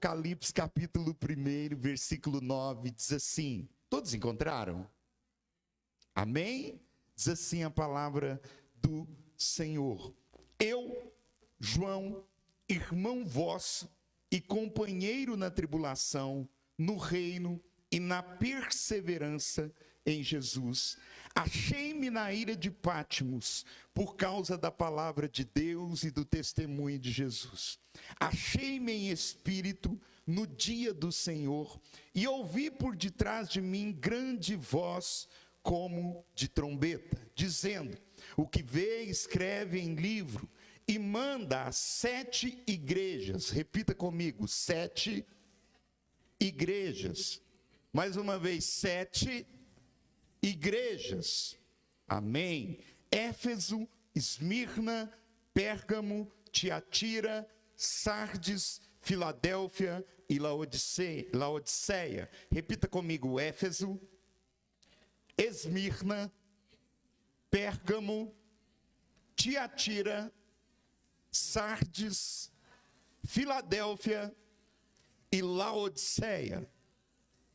Apocalipse capítulo 1, versículo 9, diz assim, todos encontraram? Amém? Diz assim a palavra do Senhor. Eu, João, irmão vosso e companheiro na tribulação, no reino e na perseverança em Jesus, achei-me na ilha de Patmos por causa da palavra de Deus e do testemunho de Jesus. Achei-me em espírito no dia do Senhor e ouvi por detrás de mim grande voz como de trombeta, dizendo: o que vê, escreve em livro e manda às 7 igrejas. Repita comigo: 7 igrejas. Mais uma vez, 7 igrejas. Amém. Éfeso, Esmirna, Pérgamo, Tiatira, Sardes, Filadélfia e Laodiceia. Repita comigo: Éfeso, Esmirna, Pérgamo, Tiatira, Sardes, Filadélfia e Laodiceia.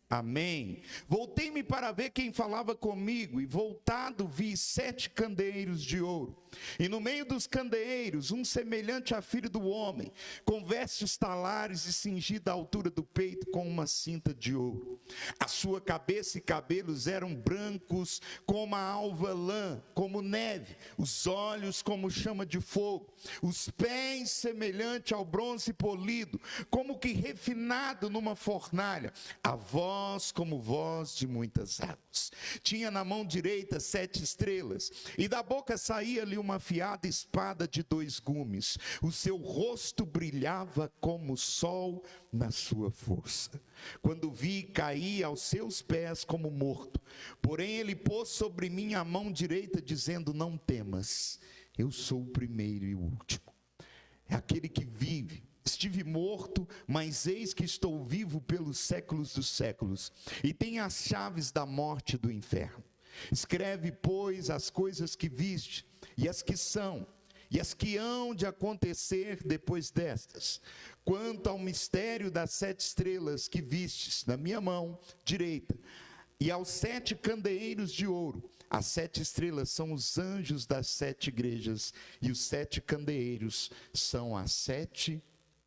Amém. Voltei-me para ver quem falava comigo, e voltado vi 7 candeeiros de ouro, e no meio dos candeeiros um semelhante a filho do homem, com vestes talares e cingido à altura do peito com uma cinta de ouro. A sua cabeça e cabelos eram brancos como a alva lã, como neve, os olhos como chama de fogo, os pés semelhante ao bronze polido, como que refinado numa fornalha, a voz como voz de muitas águas. Tinha na mão direita 7 estrelas, e da boca saía-lhe uma afiada espada de 2 gumes. O seu rosto brilhava como o sol na sua força. Quando vi, caí aos seus pés como morto. Porém ele pôs sobre mim a mão direita, dizendo: não temas, eu sou o primeiro e o último. É aquele que vive. Estive morto, mas eis que estou vivo pelos séculos dos séculos, e tenho as chaves da morte e do inferno. Escreve, pois, as coisas que viste, e as que são, e as que hão de acontecer depois destas. Quanto ao mistério das 7 estrelas que vistes na minha mão direita, e aos 7 candeeiros de ouro, as 7 estrelas são os anjos das 7 igrejas, e os 7 candeeiros são as 7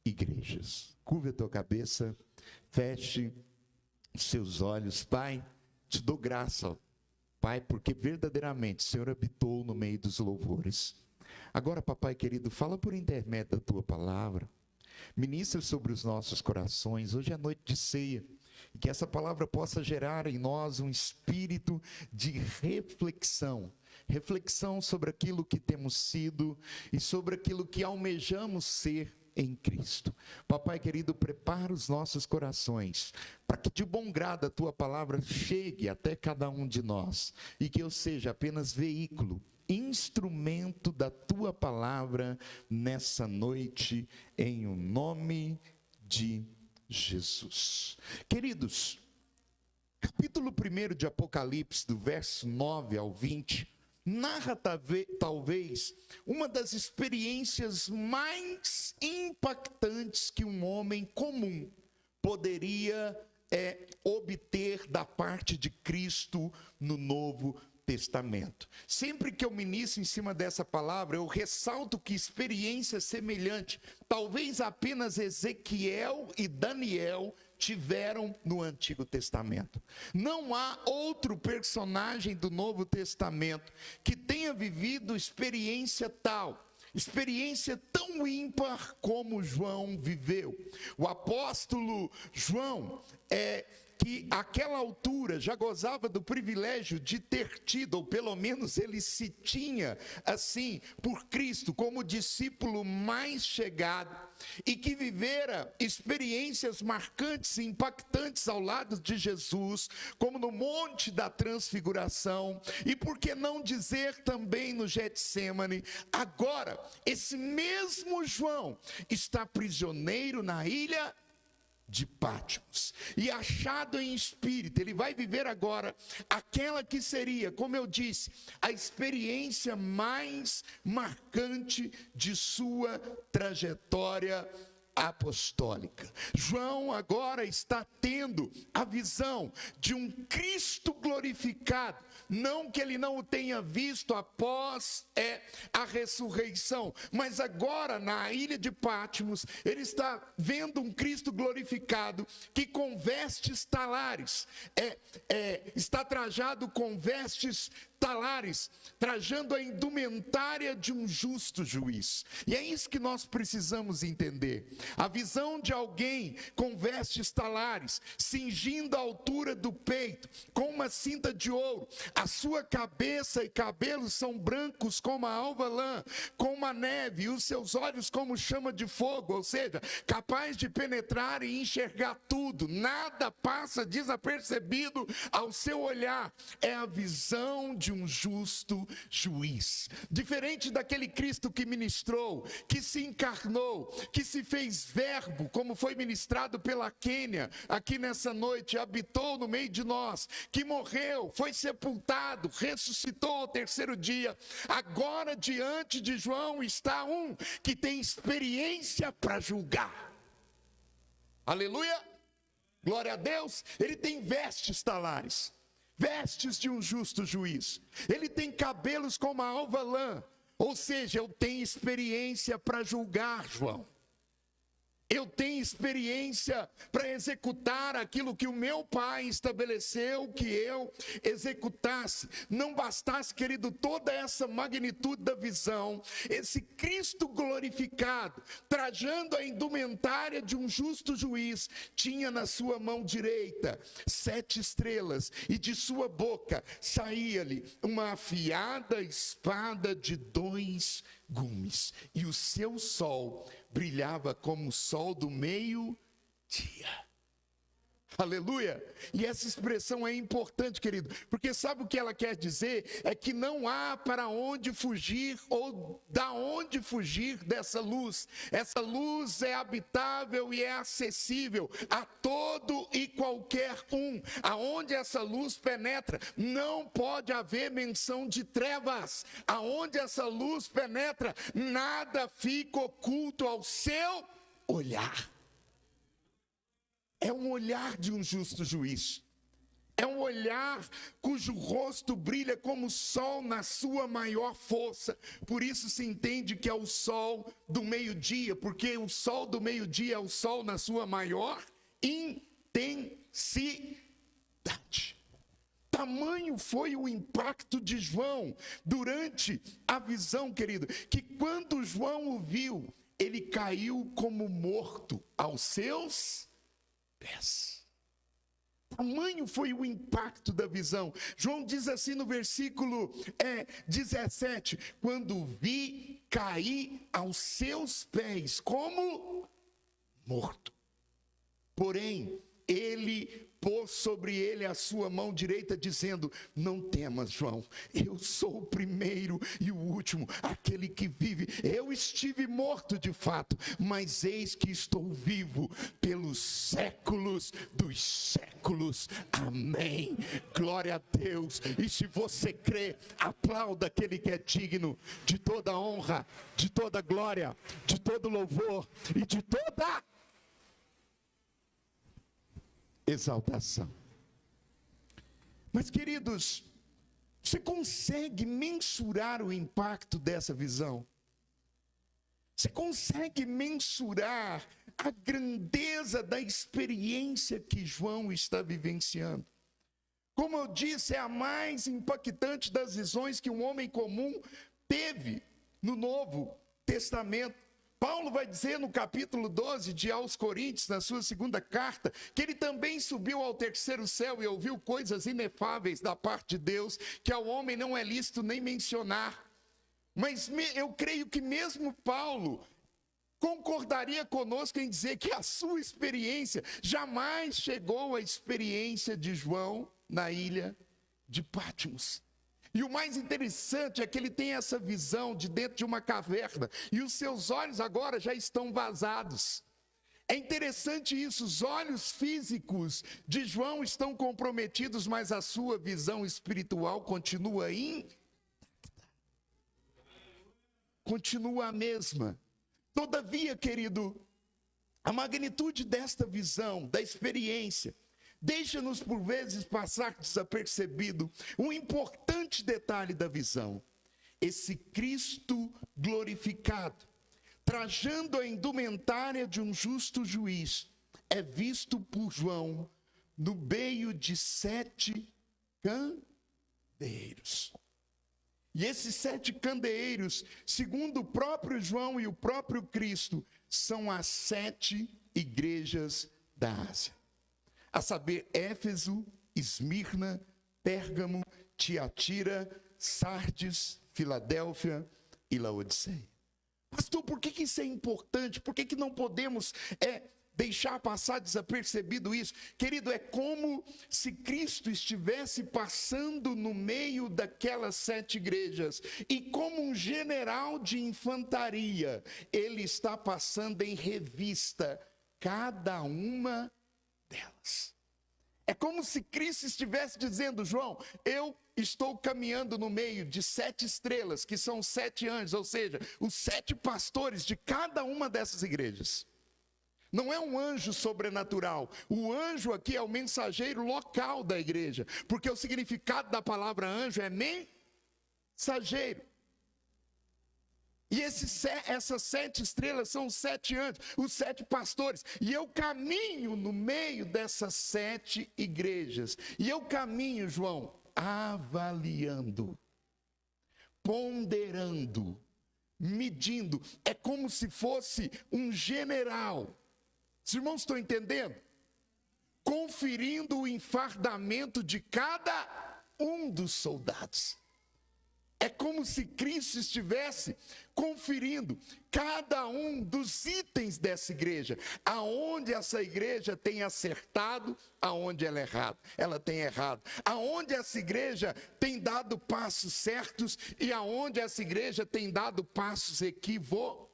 igrejas. Curva a tua cabeça, feche os seus olhos. Pai, te dou graça, Pai, porque verdadeiramente o Senhor habitou no meio dos louvores. Agora, papai querido, fala por intermédio da tua palavra, ministra sobre os nossos corações. Hoje é noite de ceia, e que essa palavra possa gerar em nós um espírito de reflexão sobre aquilo que temos sido e sobre aquilo que almejamos ser em Cristo. Papai querido, prepara os nossos corações para que de bom grado a tua palavra chegue até cada um de nós, e que eu seja apenas veículo, instrumento da tua palavra nessa noite, em o nome de Jesus. Queridos, capítulo 1 de Apocalipse, do verso 9 ao 20, narra talvez uma das experiências mais impactantes que um homem comum poderia obter da parte de Cristo no Novo Testamento. Sempre que eu ministro em cima dessa palavra, eu ressalto que experiência semelhante, talvez apenas Ezequiel e Daniel tiveram no Antigo Testamento. Não há outro personagem do Novo Testamento que tenha vivido experiência tão ímpar como João viveu. O apóstolo João que àquela altura já gozava do privilégio de ter tido, ou pelo menos ele se tinha assim por Cristo como discípulo mais chegado, e que vivera experiências marcantes e impactantes ao lado de Jesus, como no Monte da Transfiguração, e por que não dizer também no Getsêmani. Agora, esse mesmo João está prisioneiro na ilha de Patmos, e achado em espírito, ele vai viver agora aquela que seria, como eu disse, a experiência mais marcante de sua trajetória apostólica. João agora está tendo a visão de um Cristo glorificado, não que ele não o tenha visto após a ressurreição, mas agora na ilha de Patmos, ele está vendo um Cristo glorificado que com vestes talares, está trajado com vestes talares, trajando a indumentária de um justo juiz. E é isso que nós precisamos entender. A visão de alguém com vestes talares, cingindo a altura do peito, com uma cinta de ouro, a sua cabeça e cabelos são brancos como a alva lã, como a neve, e os seus olhos como chama de fogo, ou seja, capaz de penetrar e enxergar tudo, nada passa desapercebido ao seu olhar. É a visão de um justo juiz. Diferente daquele Cristo que ministrou, que se encarnou, que se fez verbo, como foi ministrado pela Quênia, aqui nessa noite, habitou no meio de nós, que morreu, foi sepultado, ressuscitou ao terceiro dia. Agora diante de João está um que tem experiência para julgar. Aleluia! Glória a Deus! Ele tem vestes talares, vestes de um justo juiz. Ele tem cabelos como a alva lã, ou seja, eu tenho experiência para julgar, João. Eu tenho experiência para executar aquilo que o meu pai estabeleceu que eu executasse. Não bastasse, querido, toda essa magnitude da visão, esse Cristo glorificado, trajando a indumentária de um justo juiz, tinha na sua mão direita 7 estrelas, e de sua boca saía-lhe uma afiada espada de 2 gumes, e o seu sol brilhava como o sol do meio-dia. Aleluia! E essa expressão é importante, querido, porque sabe o que ela quer dizer? É que não há para onde fugir ou da onde fugir dessa luz. Essa luz é habitável e é acessível a todo e qualquer um. Aonde essa luz penetra, não pode haver menção de trevas. Aonde essa luz penetra, nada fica oculto ao seu olhar. É um olhar de um justo juiz. É um olhar cujo rosto brilha como o sol na sua maior força. Por isso se entende que é o sol do meio-dia, porque o sol do meio-dia é o sol na sua maior intensidade. Tamanho foi o impacto de João durante a visão, querido, que quando João o viu, ele caiu como morto aos seus pés. Tamanho foi o impacto da visão. João diz assim no versículo 17: quando vi, caí aos seus pés como morto. Porém, ele pôs sobre ele a sua mão direita, dizendo: não temas, João, eu sou o primeiro e o último, aquele que vive. Eu estive morto de fato, mas eis que estou vivo pelos séculos dos séculos. Amém. Glória a Deus. E se você crê, aplauda aquele que é digno de toda honra, de toda glória, de todo louvor e de toda exaltação. Mas, queridos, você consegue mensurar o impacto dessa visão? Você consegue mensurar a grandeza da experiência que João está vivenciando? Como eu disse, é a mais impactante das visões que um homem comum teve no Novo Testamento. Paulo vai dizer no capítulo 12 de aos Coríntios, na sua segunda carta, que ele também subiu ao terceiro céu e ouviu coisas inefáveis da parte de Deus, que ao homem não é lícito nem mencionar. Mas eu creio que mesmo Paulo concordaria conosco em dizer que a sua experiência jamais chegou à experiência de João na ilha de Patmos. E o mais interessante é que ele tem essa visão de dentro de uma caverna, e os seus olhos agora já estão vazados. É interessante isso, os olhos físicos de João estão comprometidos, mas a sua visão espiritual continua continua a mesma. Todavia, querido, A magnitude desta visão, da experiência, deixa-nos por vezes passar desapercebido um importante detalhe da visão. Esse Cristo glorificado, trajando a indumentária de um justo juiz, é visto por João no meio de 7 candeeiros. E esses 7 candeeiros, segundo o próprio João e o próprio Cristo, são as 7 igrejas da Ásia. A saber, Éfeso, Esmirna, Pérgamo, Tiatira, Sardes, Filadélfia e Laodiceia. Pastor, por que isso é importante? Por que não podemos deixar passar desapercebido isso? Querido, é como se Cristo estivesse passando no meio daquelas 7 igrejas, e como um general de infantaria, ele está passando em revista cada uma delas. É como se Cristo estivesse dizendo: João, eu estou caminhando no meio de 7 estrelas, que são 7 anjos, ou seja, os 7 pastores de cada uma dessas igrejas. Não é um anjo sobrenatural. O anjo aqui é o mensageiro local da igreja, porque o significado da palavra anjo é mensageiro. E essas 7 estrelas são os 7 anjos, os 7 pastores. E eu caminho no meio dessas 7 igrejas. E eu caminho, João, avaliando, ponderando, medindo. É como se fosse um general. Os irmãos estão entendendo? Conferindo o enfardamento de cada um dos soldados. É como se Cristo estivesse conferindo cada um dos itens dessa igreja, aonde essa igreja tem acertado, aonde ela tem errado, aonde essa igreja tem dado passos certos e aonde essa igreja tem dado passos equivocados.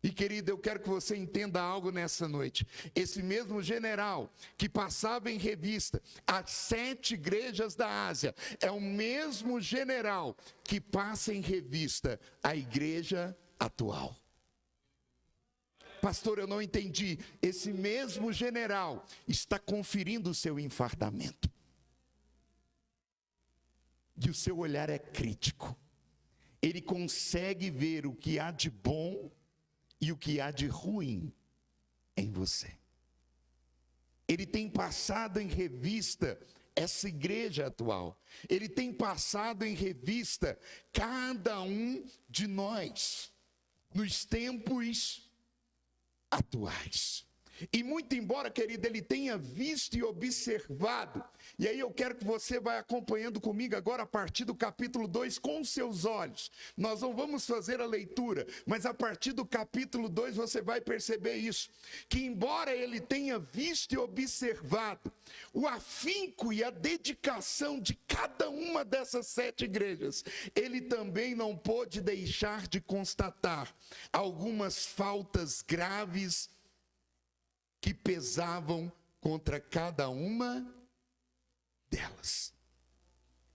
E querido, eu quero que você entenda algo nessa noite. Esse mesmo general que passava em revista as 7 igrejas da Ásia, é o mesmo general que passa em revista a igreja atual. Pastor, eu não entendi. Esse mesmo general está conferindo o seu enfardamento. E o seu olhar é crítico. Ele consegue ver o que há de bom e o que há de ruim em você. Ele tem passado em revista essa igreja atual. Ele tem passado em revista cada um de nós nos tempos atuais. E muito embora, querido, ele tenha visto e observado, e aí eu quero que você vá acompanhando comigo agora a partir do capítulo 2 com os seus olhos. Nós não vamos fazer a leitura, mas a partir do capítulo 2 você vai perceber isso, que embora ele tenha visto e observado o afinco e a dedicação de cada uma dessas 7 igrejas, ele também não pôde deixar de constatar algumas faltas graves que pesavam contra cada uma delas.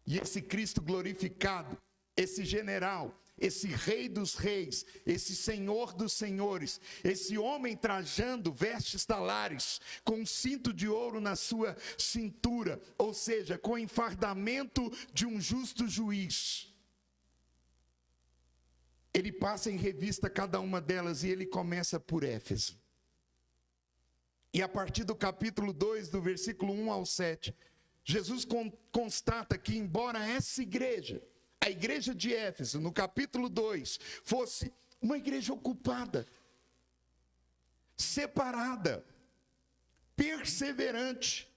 E esse Cristo glorificado, esse general, esse Rei dos Reis, esse Senhor dos Senhores, esse homem trajando vestes talares, com um cinto de ouro na sua cintura, ou seja, com o enfardamento de um justo juiz. Ele passa em revista cada uma delas e ele começa por Éfeso. E a partir do capítulo 2, do versículo 1 ao 7, Jesus constata que embora essa igreja, a igreja de Éfeso, no capítulo 2, fosse uma igreja ocupada, separada, perseverante,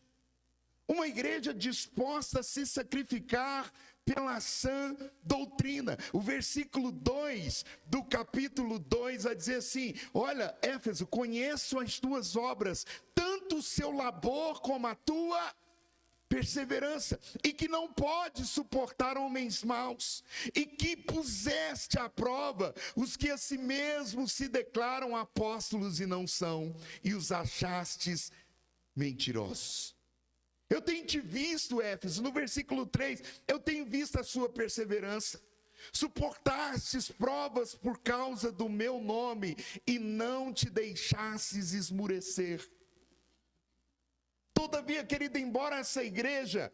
uma igreja disposta a se sacrificar pela sã doutrina. O versículo 2 do capítulo 2 vai dizer assim: olha, Éfeso, conheço as tuas obras, tanto o seu labor como a tua perseverança, e que não pode suportar homens maus, e que puseste à prova os que a si mesmos se declaram apóstolos e não são, e os achastes mentirosos. Eu tenho te visto, Éfeso, no versículo 3, eu tenho visto a sua perseverança. suportastes provas por causa do meu nome e não te deixastes esmurecer. Todavia, querido, embora essa igreja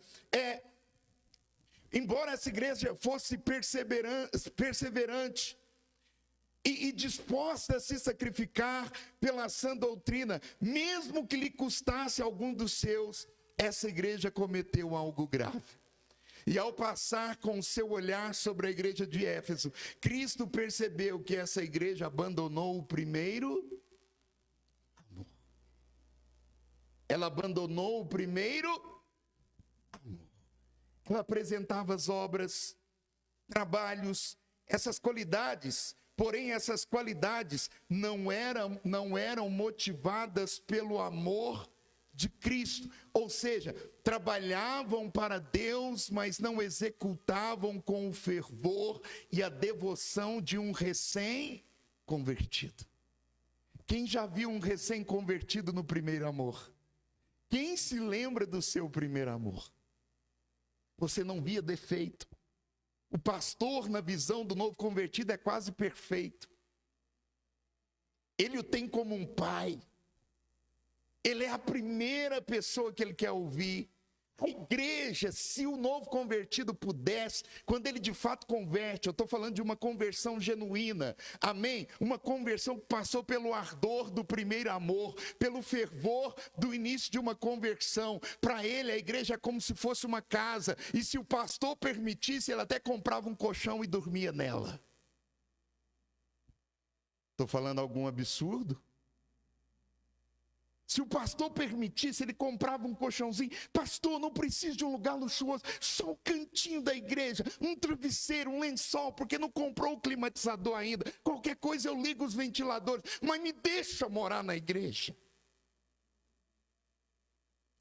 fosse perseverante e disposta a se sacrificar pela sã doutrina, mesmo que lhe custasse algum dos seus, essa igreja cometeu algo grave. E ao passar com o seu olhar sobre a igreja de Éfeso, Cristo percebeu que essa igreja abandonou o primeiro amor. Ela abandonou o primeiro amor. Ela apresentava as obras, trabalhos, essas qualidades, porém essas qualidades não eram motivadas pelo amor de Cristo, ou seja, trabalhavam para Deus, mas não executavam com o fervor e a devoção de um recém-convertido. Quem já viu um recém-convertido no primeiro amor? Quem se lembra do seu primeiro amor? Você não via defeito. O pastor, na visão do novo convertido, é quase perfeito. Ele o tem como um pai. Ele é a primeira pessoa que ele quer ouvir. A igreja, se o novo convertido pudesse, quando ele de fato converte, eu estou falando de uma conversão genuína, amém? Uma conversão que passou pelo ardor do primeiro amor, pelo fervor do início de uma conversão. Para ele, a igreja é como se fosse uma casa, e se o pastor permitisse, ele até comprava um colchão e dormia nela. Estou falando algum absurdo? Se o pastor permitisse, ele comprava um colchãozinho. Pastor, não preciso de um lugar luxuoso, só o cantinho da igreja, um travesseiro, um lençol, porque não comprou o climatizador ainda. Qualquer coisa eu ligo os ventiladores, mas me deixa morar na igreja.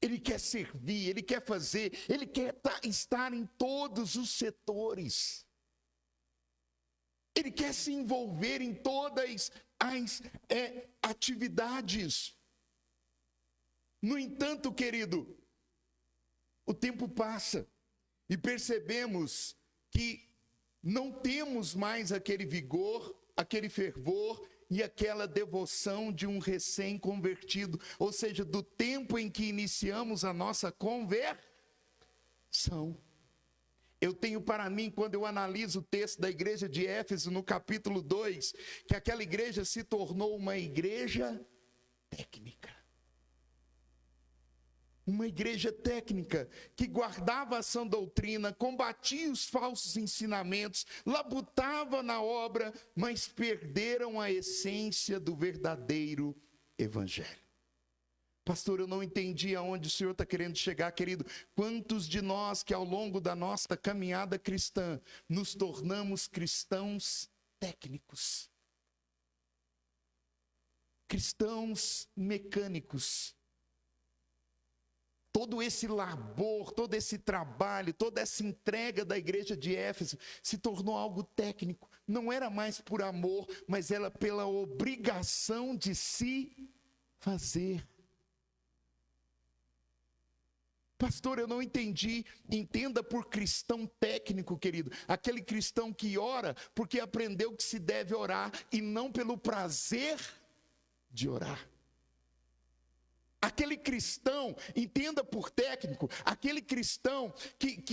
Ele quer servir, ele quer fazer, ele quer estar em todos os setores. Ele quer se envolver em todas as atividades. No entanto, querido, o tempo passa e percebemos que não temos mais aquele vigor, aquele fervor e aquela devoção de um recém-convertido, ou seja, do tempo em que iniciamos a nossa conversão. Eu tenho para mim, quando eu analiso o texto da igreja de Éfeso, no capítulo 2, que aquela igreja se tornou uma igreja técnica. Uma igreja técnica que guardava a sã doutrina, combatia os falsos ensinamentos, labutava na obra, mas perderam a essência do verdadeiro evangelho. Pastor, eu não entendi aonde o senhor está querendo chegar, querido. Quantos de nós que ao longo da nossa caminhada cristã nos tornamos cristãos técnicos? Cristãos mecânicos. Todo esse labor, todo esse trabalho, toda essa entrega da igreja de Éfeso se tornou algo técnico. Não era mais por amor, mas era pela obrigação de se fazer. Pastor, eu não entendi. Entenda por cristão técnico, querido. Aquele cristão que ora porque aprendeu que se deve orar e não pelo prazer de orar. Aquele cristão, entenda por técnico, aquele cristão que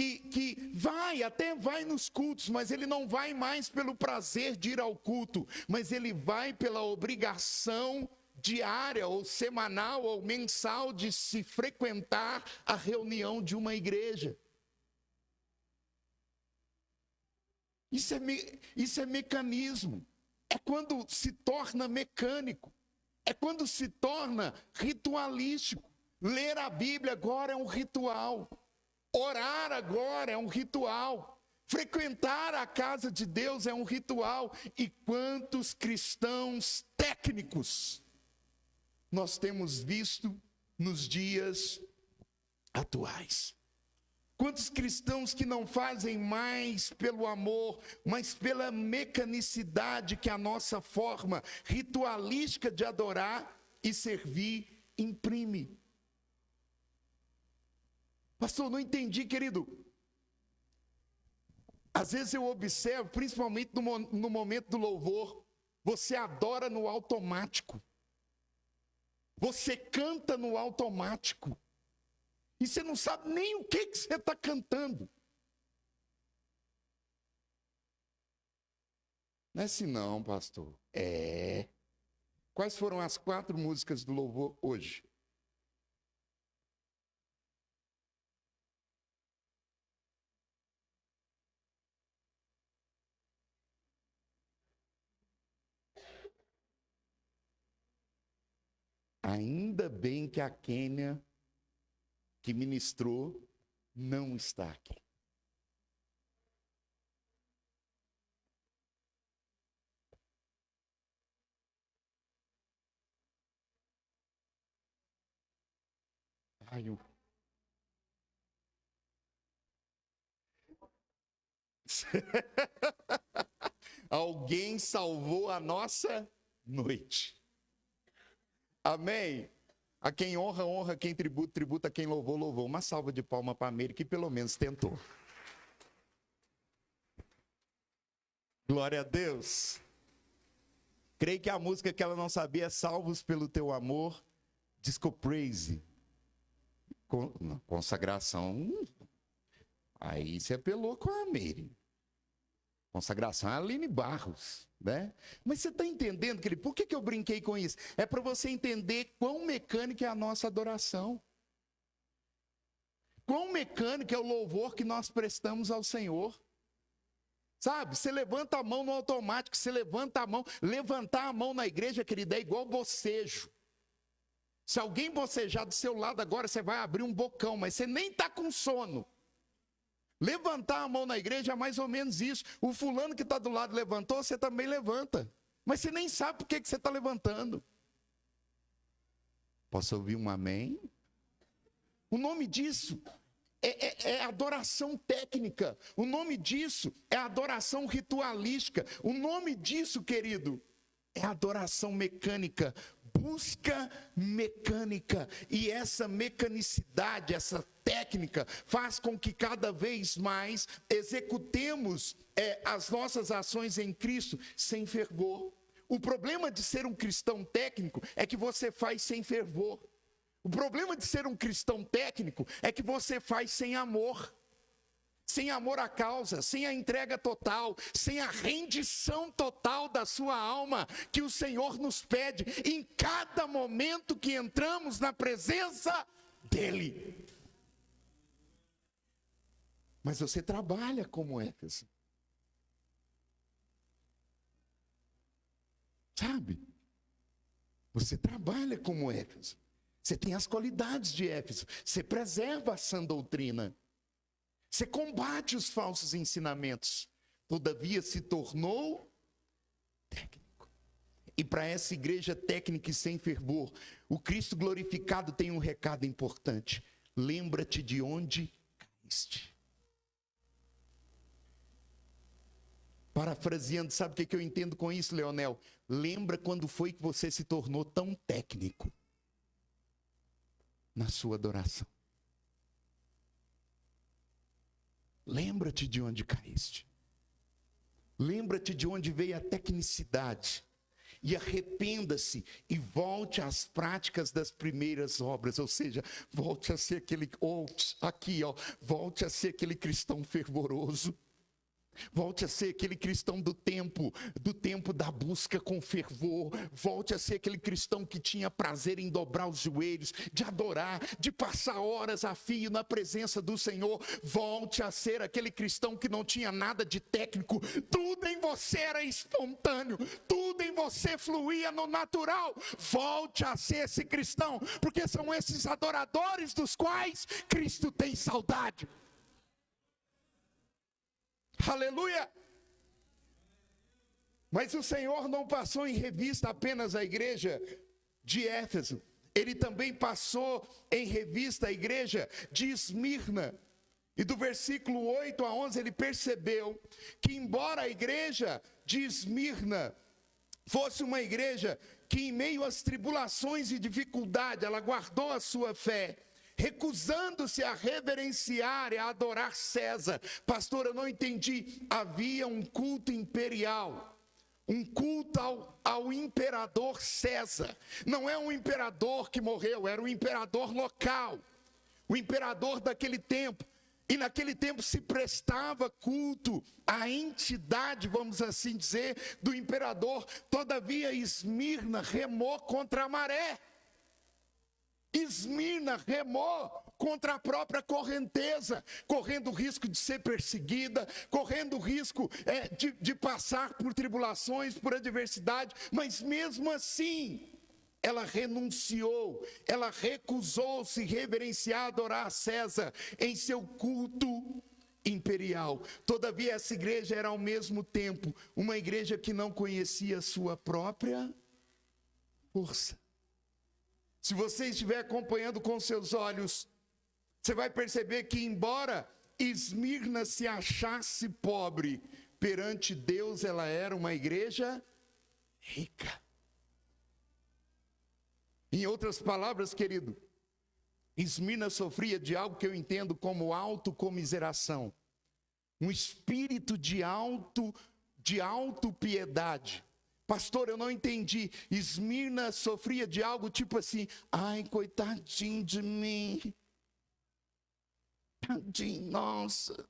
até vai nos cultos, mas ele não vai mais pelo prazer de ir ao culto, mas ele vai pela obrigação diária, ou semanal, ou mensal de se frequentar a reunião de uma igreja. Isso é mecanismo, é quando se torna mecânico. É quando se torna ritualístico. Ler a Bíblia agora é um ritual. Orar agora é um ritual. Frequentar a casa de Deus é um ritual. E quantos cristãos técnicos nós temos visto nos dias atuais? Quantos cristãos que não fazem mais pelo amor, mas pela mecanicidade que a nossa forma ritualística de adorar e servir imprime. Pastor, não entendi, querido. Às vezes eu observo, principalmente no momento do louvor, você adora no automático. Você canta no automático. E você não sabe nem o que você está cantando. Não é assim não, pastor. Quais foram as 4 músicas do louvor hoje? Ainda bem que a Kênia, que ministrou, não está aqui. Ai, Alguém salvou a nossa noite. Amém? A quem honra, honra. Quem tributa, tributa. Quem louvou, louvou. Uma salva de palma para a Meire, que pelo menos tentou. Glória a Deus. Creio que a música que ela não sabia é Salvos pelo Teu Amor, Disco Praise. Consagração. Aí você apelou com a Meire. Consagração é a Aline Barros, né? Mas você está entendendo, querido? Por que eu brinquei com isso? É para você entender quão mecânica é a nossa adoração. Quão mecânico é o louvor que nós prestamos ao Senhor. Sabe, você levanta a mão no automático, você levanta a mão. Levantar a mão na igreja, querida, é igual bocejo. Se alguém bocejar do seu lado agora, você vai abrir um bocão, mas você nem está com sono. Levantar a mão na igreja é mais ou menos isso. O fulano que está do lado levantou, você também levanta. Mas você nem sabe por que você está levantando. Posso ouvir um amém? O nome disso é adoração técnica. O nome disso é adoração ritualística. O nome disso, querido, é adoração mecânica. Busca mecânica. E essa mecanicidade, essa técnica, faz com que cada vez mais executemos as nossas ações em Cristo sem fervor. O problema de ser um cristão técnico é que você faz sem fervor. O problema de ser um cristão técnico é que você faz sem amor. Sem amor à causa, sem a entrega total, sem a rendição total da sua alma, que o Senhor nos pede em cada momento que entramos na presença dEle. Mas você trabalha como Éfeso. Sabe? Você trabalha como Éfeso. Você tem as qualidades de Éfeso. Você preserva a sã doutrina. Você combate os falsos ensinamentos. Todavia se tornou técnico. E para essa igreja técnica e sem fervor, o Cristo glorificado tem um recado importante. Lembra-te de onde caíste. Parafraseando, sabe o que eu entendo com isso, Leonel? Lembra quando foi que você se tornou tão técnico na sua adoração. Lembra-te de onde caíste. Lembra-te de onde veio a tecnicidade. E arrependa-se e volte às práticas das primeiras obras. Ou seja, volte a ser aquele, volte a ser aquele cristão fervoroso. Volte a ser aquele cristão do tempo da busca com fervor. Volte a ser aquele cristão que tinha prazer em dobrar os joelhos, de adorar, de passar horas a fio na presença do Senhor. Volte a ser aquele cristão que não tinha nada de técnico. Tudo em você era espontâneo, tudo em você fluía no natural. Volte a ser esse cristão, porque são esses adoradores dos quais Cristo tem saudade. Aleluia! Mas o Senhor não passou em revista apenas a igreja de Éfeso. Ele também passou em revista a igreja de Esmirna. E do versículo 8 a 11 ele percebeu que embora a igreja de Esmirna fosse uma igreja que em meio às tribulações e dificuldade ela guardou a sua fé, recusando-se a reverenciar e a adorar César. Pastor, eu não entendi. Havia um culto imperial, um culto ao imperador César. Não é um imperador que morreu, era um imperador local, o imperador daquele tempo. E naquele tempo se prestava culto à entidade, vamos assim dizer, do imperador. Todavia, Esmirna remou contra a maré. Esmirna remou contra a própria correnteza, correndo o risco de ser perseguida, correndo o risco de passar por tribulações, por adversidade, mas mesmo assim, ela renunciou, ela recusou-se reverenciar, adorar a César em seu culto imperial. Todavia, essa igreja era ao mesmo tempo uma igreja que não conhecia a sua própria força. Se você estiver acompanhando com seus olhos, você vai perceber que, embora Esmirna se achasse pobre, perante Deus ela era uma igreja rica. Em outras palavras, querido, Esmirna sofria de algo que eu entendo como autocomiseração, um espírito de autopiedade. Pastor, eu não entendi. Esmirna sofria de algo tipo assim: ai, coitadinho de mim, tadinho, nossa,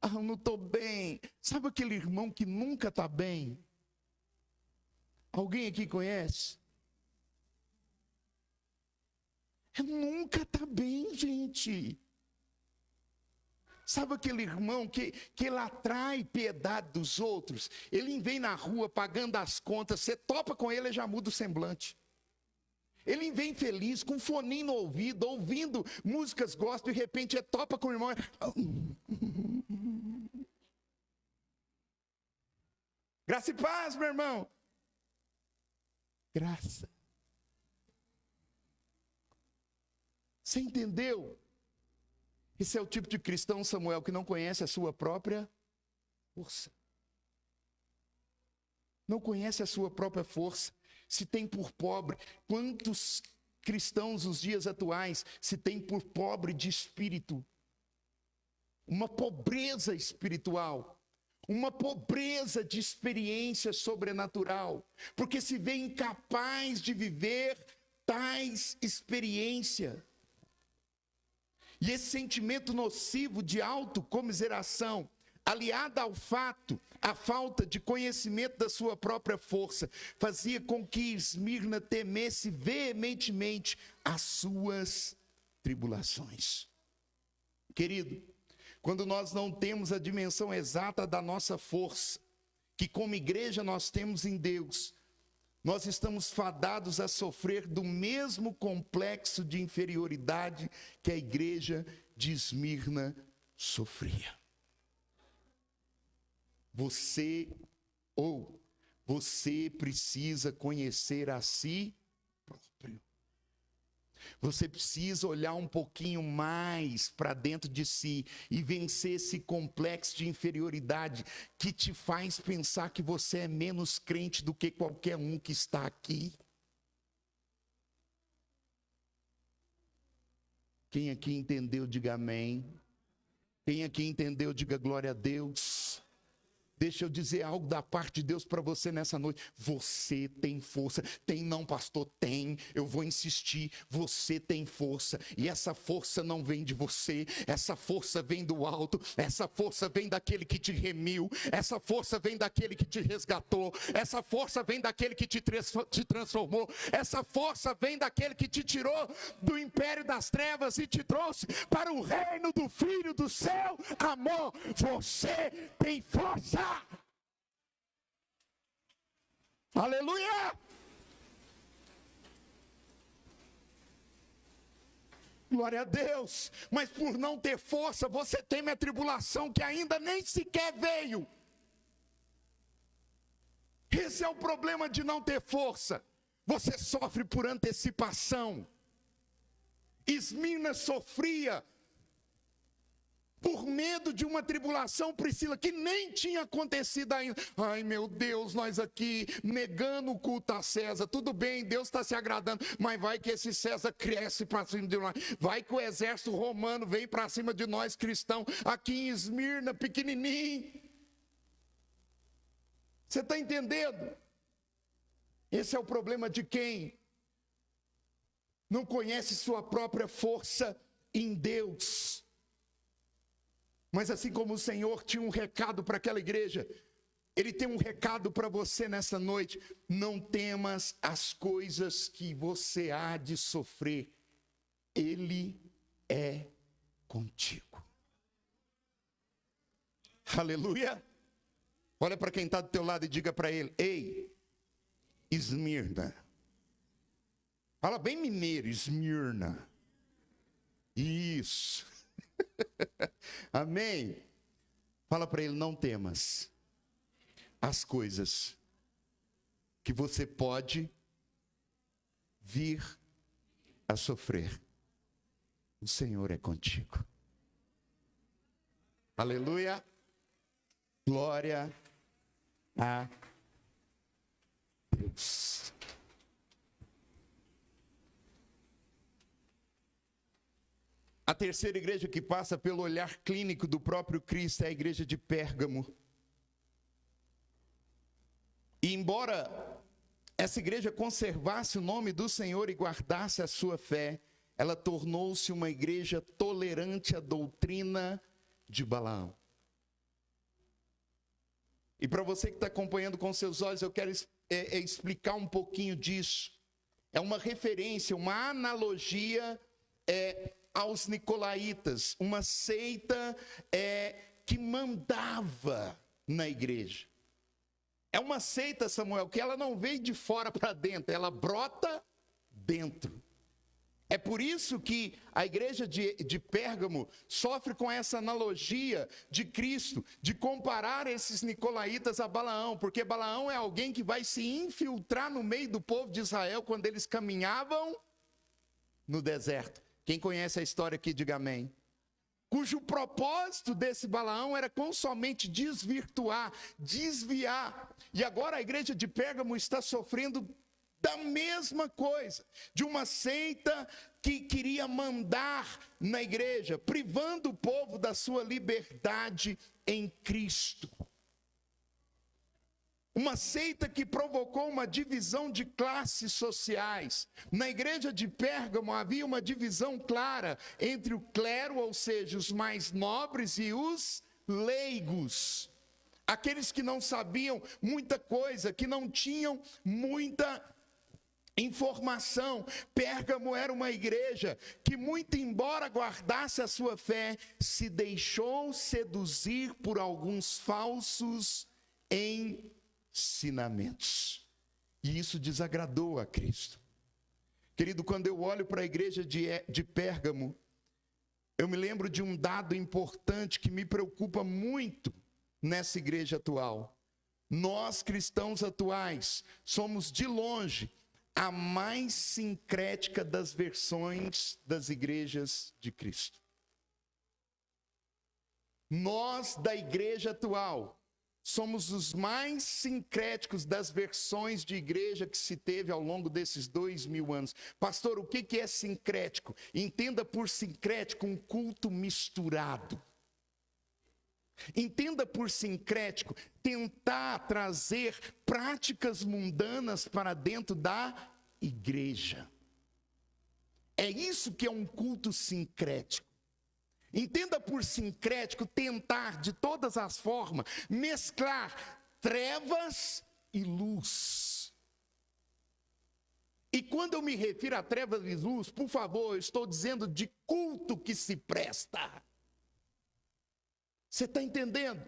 eu não estou bem. Sabe aquele irmão que nunca está bem? Alguém aqui conhece? Nunca está bem, gente. Sabe aquele irmão que ele atrai piedade dos outros? Ele vem na rua pagando as contas, você topa com ele e já muda o semblante. Ele vem feliz, com um foninho no ouvido, ouvindo músicas gospel, de repente topa com o irmão. Graça e paz, meu irmão. Graça. Você entendeu? Esse é o tipo de cristão, Samuel, que não conhece a sua própria força. Não conhece a sua própria força. Se tem por pobre. Quantos cristãos nos dias atuais se tem por pobre de espírito? Uma pobreza espiritual. Uma pobreza de experiência sobrenatural. Porque se vê incapaz de viver tais experiências. E esse sentimento nocivo de autocomiseração, aliado ao fato, a falta de conhecimento da sua própria força, fazia com que Esmirna temesse veementemente as suas tribulações. Querido, quando nós não temos a dimensão exata da nossa força, que como igreja nós temos em Deus, nós estamos fadados a sofrer do mesmo complexo de inferioridade que a igreja de Esmirna sofria. Você precisa conhecer a si próprio. Você precisa olhar um pouquinho mais para dentro de si e vencer esse complexo de inferioridade que te faz pensar que você é menos crente do que qualquer um que está aqui. Quem aqui entendeu, diga amém. Quem aqui entendeu, diga glória a Deus. Deixa eu dizer algo da parte de Deus para você nessa noite. Você tem força. Tem não, pastor? Tem. Eu vou insistir. Você tem força. E essa força não vem de você. Essa força vem do alto. Essa força vem daquele que te remiu. Essa força vem daquele que te resgatou. Essa força vem daquele que te transformou. Essa força vem daquele que te tirou do império das trevas e te trouxe para o reino do Filho do seu amor. Você tem força. Aleluia! Glória a Deus! Mas por não ter força, você teme a tribulação que ainda nem sequer veio. Esse é o problema de não ter força. Você sofre por antecipação. Esmirna sofria por medo de uma tribulação, Priscila, que nem tinha acontecido ainda. Ai, meu Deus, nós aqui negando o culto a César. Tudo bem, Deus está se agradando, mas vai que esse César cresce para cima de nós. Vai que o exército romano vem para cima de nós cristãos, aqui em Esmirna, pequenininho. Você está entendendo? Esse é o problema de quem não conhece sua própria força em Deus. Mas assim como o Senhor tinha um recado para aquela igreja, Ele tem um recado para você nessa noite. Não temas as coisas que você há de sofrer. Ele é contigo. Aleluia. Olha para quem está do teu lado e diga para ele: ei, Esmirna. Fala bem mineiro, Esmirna. Isso. Amém. Fala para ele: não temas as coisas que você pode vir a sofrer. O Senhor é contigo. Aleluia. Glória a Deus. A terceira igreja que passa pelo olhar clínico do próprio Cristo é a igreja de Pérgamo. E embora essa igreja conservasse o nome do Senhor e guardasse a sua fé, ela tornou-se uma igreja tolerante à doutrina de Balaão. E para você que está acompanhando com seus olhos, eu quero explicar um pouquinho disso. É uma referência, uma analogia aos nicolaítas, uma seita que mandava na igreja. É uma seita, Samuel, que ela não veio de fora para dentro, ela brota dentro. É por isso que a igreja de Pérgamo sofre com essa analogia de Cristo, de comparar esses nicolaítas a Balaão, porque Balaão é alguém que vai se infiltrar no meio do povo de Israel quando eles caminhavam no deserto. Quem conhece a história aqui, diga amém. Cujo propósito desse Balaão era com somente desvirtuar, desviar. E agora a igreja de Pérgamo está sofrendo da mesma coisa, de uma seita que queria mandar na igreja, privando o povo da sua liberdade em Cristo. Uma seita que provocou uma divisão de classes sociais. Na igreja de Pérgamo havia uma divisão clara entre o clero, ou seja, os mais nobres, e os leigos. Aqueles que não sabiam muita coisa, que não tinham muita informação. Pérgamo era uma igreja que, muito embora guardasse a sua fé, se deixou seduzir por alguns falsos ensinamentos. E isso desagradou a Cristo. Querido, quando eu olho para a igreja de Pérgamo, eu me lembro de um dado importante que me preocupa muito nessa igreja atual. Nós, cristãos atuais, somos de longe a mais sincrética das versões das igrejas de Cristo. Nós, da igreja atual, somos os mais sincréticos das versões de igreja que se teve ao longo desses 2000 anos. Pastor, o que é sincrético? Entenda por sincrético um culto misturado. Entenda por sincrético tentar trazer práticas mundanas para dentro da igreja. É isso que é um culto sincrético. Entenda por sincrético tentar de todas as formas mesclar trevas e luz. E quando eu me refiro a trevas e luz, por favor, eu estou dizendo de culto que se presta. Você está entendendo?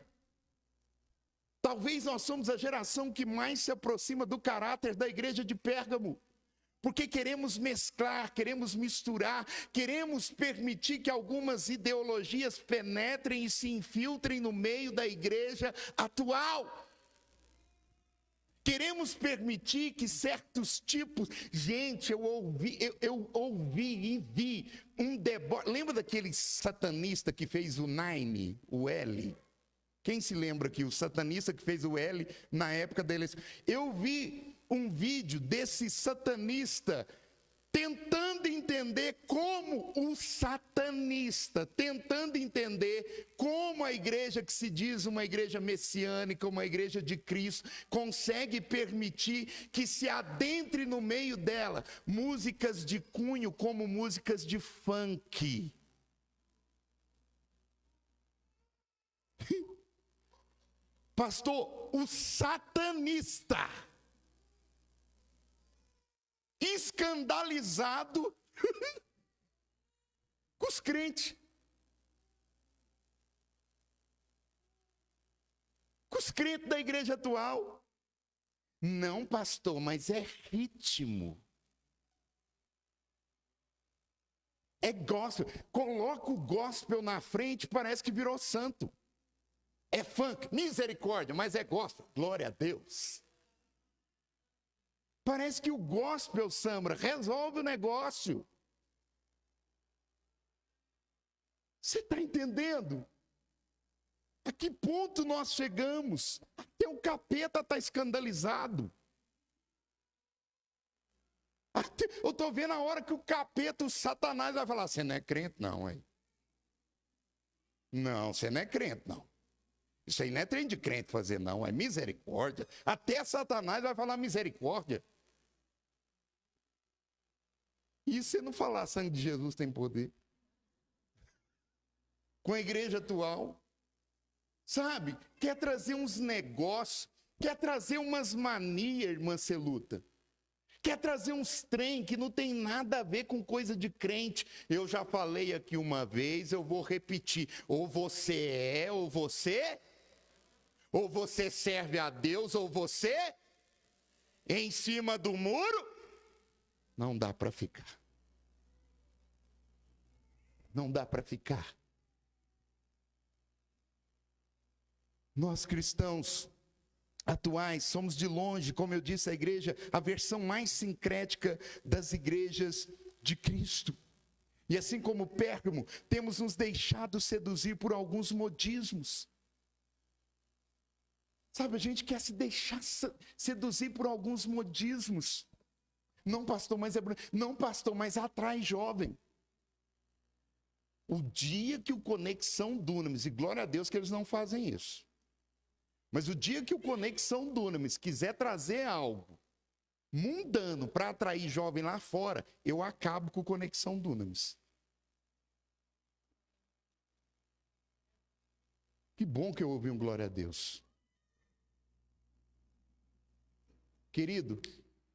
Talvez nós somos a geração que mais se aproxima do caráter da igreja de Pérgamo. Porque queremos mesclar, queremos misturar, queremos permitir que algumas ideologias penetrem e se infiltrem no meio da igreja atual. Queremos permitir que certos tipos... Gente, eu ouvi e vi Lembra daquele satanista que fez o Nine, o L? Quem se lembra que o satanista que fez o L na época da eleição? Eu vi um vídeo desse satanista tentando entender como o satanista, tentando entender como a igreja que se diz uma igreja messiânica, uma igreja de Cristo, consegue permitir que se adentre no meio dela músicas de cunho como músicas de funk. Pastor, o satanista, escandalizado com os crentes. Com os crentes da igreja atual. Não, pastor, mas é ritmo. É gospel. Coloca o gospel na frente, parece que virou santo. É funk, misericórdia, mas é gospel. Glória a Deus. Parece que o gospel, Samra, resolve o negócio. Você está entendendo? A que ponto nós chegamos? Até o capeta está escandalizado. Eu estou vendo a hora que o capeta, o Satanás vai falar, você não é crente não, hein? Não, você não é crente não. Isso aí não é trem de crente fazer não, é misericórdia. Até Satanás vai falar misericórdia. E se não falar sangue de Jesus tem poder? Com a igreja atual, sabe? Quer trazer uns negócios, quer trazer umas manias, irmã Celuta. Quer trazer uns trem que não tem nada a ver com coisa de crente. Eu já falei aqui uma vez, eu vou repetir. Ou você serve a Deus, ou você em cima do muro. Não dá para ficar. Não dá para ficar. Nós cristãos atuais somos de longe, como eu disse, a versão mais sincrética das igrejas de Cristo. E assim como Pérgamo, temos nos deixado seduzir por alguns modismos. Sabe, a gente quer se deixar seduzir por alguns modismos. Não, pastor, mas atrai jovem. O dia que o Conexão Dunamis, e glória a Deus que eles não fazem isso. Mas o dia que o Conexão Dunamis quiser trazer algo mundano para atrair jovem lá fora, eu acabo com o Conexão Dunamis. Que bom que eu ouvi um glória a Deus. Querido,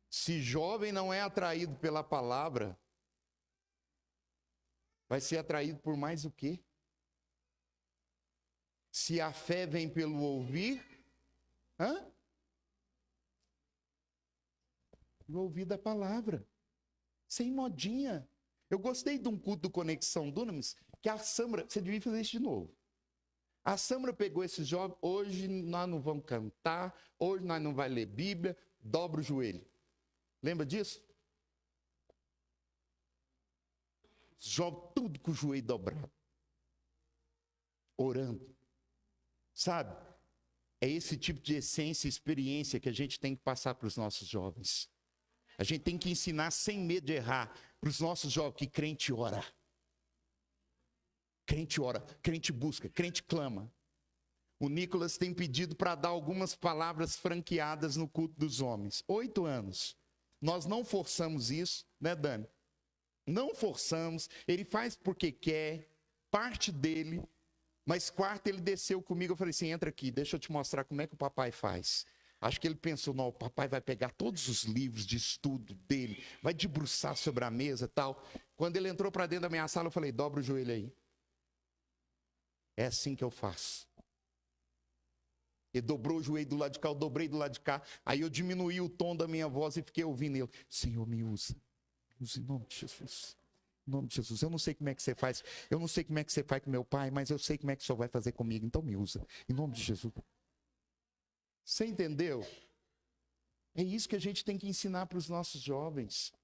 se jovem não é atraído pela palavra, vai ser atraído por mais o quê? Se a fé vem pelo ouvir, pelo ouvir da palavra, sem modinha. Eu gostei de um culto do Conexão Dunamis, que a Samra, você devia fazer isso de novo. A Samra pegou esses jovens, hoje nós não vamos cantar, hoje nós não vamos ler Bíblia, dobra o joelho. Lembra disso? Jovem tudo com o joelho dobrado. Orando. Sabe? É esse tipo de essência e experiência que a gente tem que passar para os nossos jovens. A gente tem que ensinar sem medo de errar para os nossos jovens que crente ora. Crente ora, crente busca, crente clama. O Nicolas tem pedido para dar algumas palavras franqueadas no culto dos homens. 8 anos. Nós não forçamos isso, né, Dani? Não forçamos. Ele faz porque quer, parte dele. Mas quarta ele desceu comigo, eu falei assim, entra aqui, deixa eu te mostrar como é que o papai faz. Acho que ele pensou, não, o papai vai pegar todos os livros de estudo dele, vai debruçar sobre a mesa e tal. Quando ele entrou para dentro da minha sala, eu falei, dobra o joelho aí. É assim que eu faço. Ele dobrou o joelho do lado de cá, eu dobrei do lado de cá. Aí eu diminuí o tom da minha voz e fiquei ouvindo ele. Senhor, me usa. Use em nome de Jesus. Em nome de Jesus. Eu não sei como é que você faz. Eu não sei como é que você faz com meu pai, mas eu sei como é que o Senhor vai fazer comigo. Então me usa. Em nome de Jesus. Você entendeu? É isso que a gente tem que ensinar para os nossos jovens.